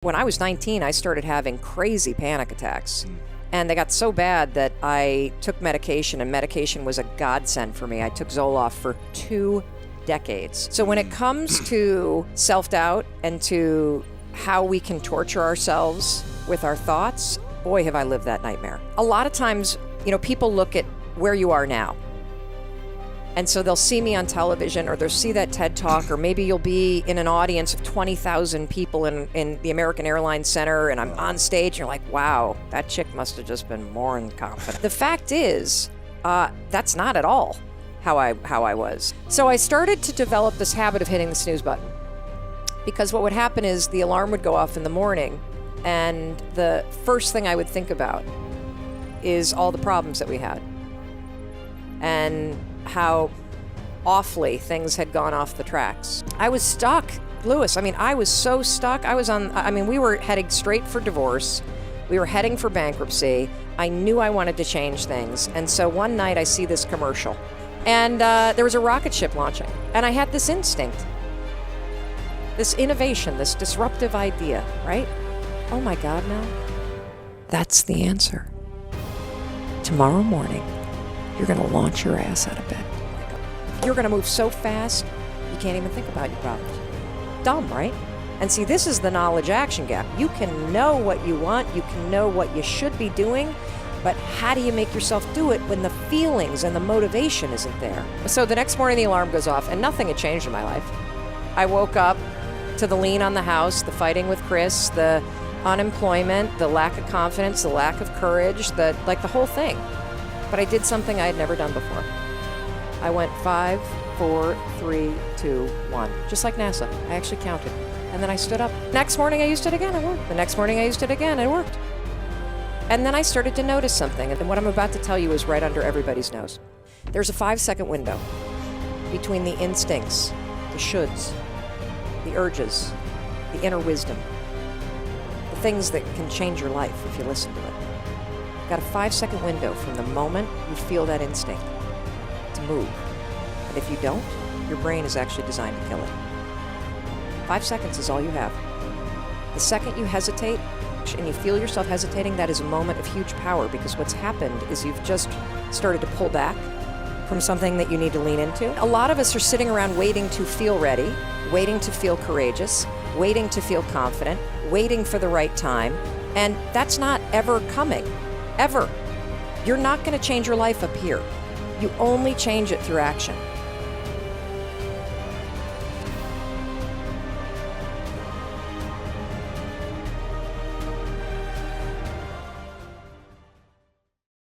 When I was 19, I started having crazy panic attacks. And they got so bad that I took medication, and medication was a godsend for me. I took Zoloft for 2 decades. So when it comes to self-doubt and to how we can torture ourselves with our thoughts, boy, have I lived that nightmare. A lot of times, people look at where you are now. And so they'll see me on television, or they'll see that TED Talk, or maybe you'll be in an audience of 20,000 people in the American Airlines Center, and I'm on stage, and you're like, wow, that chick must have just been more than confident. The fact is, that's not at all how I was. So I started to develop this habit of hitting the snooze button. Because what would happen is the alarm would go off in the morning, and the first thing I would think about is all the problems that we had. And how awfully things had gone off the tracks. I was stuck, Lewis. I was so stuck. We were heading straight for divorce. We were heading for bankruptcy. I knew I wanted to change things. And so one night I see this commercial, and there was a rocket ship launching. And I had this instinct, this innovation, this disruptive idea, right? Oh my God, Mel, that's the answer. Tomorrow morning, you're going to launch your ass out of bed. You're going to move so fast, you can't even think about your problems. Dumb, right? And see, this is the knowledge action gap. You can know what you want, you can know what you should be doing, but how do you make yourself do it when the feelings and the motivation isn't there? So the next morning the alarm goes off, and nothing had changed in my life. I woke up to the lien on the house, the fighting with Chris, the unemployment, the lack of confidence, the lack of courage, the whole thing. But I did something I had never done before. I went 5, 4, 3, 2, 1. Just like NASA. I actually counted. And then I stood up. Next morning I used it again, it worked. The next morning I used it again, it worked. And then I started to notice something, and what I'm about to tell you is right under everybody's nose. There's a 5-second window between the instincts, the shoulds, the urges, the inner wisdom, the things that can change your life if you listen to it. Got a 5-second window from the moment you feel that instinct to move. And if you don't, your brain is actually designed to kill it. 5 seconds is all you have. The second you hesitate and you feel yourself hesitating, that is a moment of huge power, because what's happened is you've just started to pull back from something that you need to lean into. A lot of us are sitting around waiting to feel ready, waiting to feel courageous, waiting to feel confident, waiting for the right time, and that's not ever coming. Ever. You're not going to change your life up here. You only change it through action.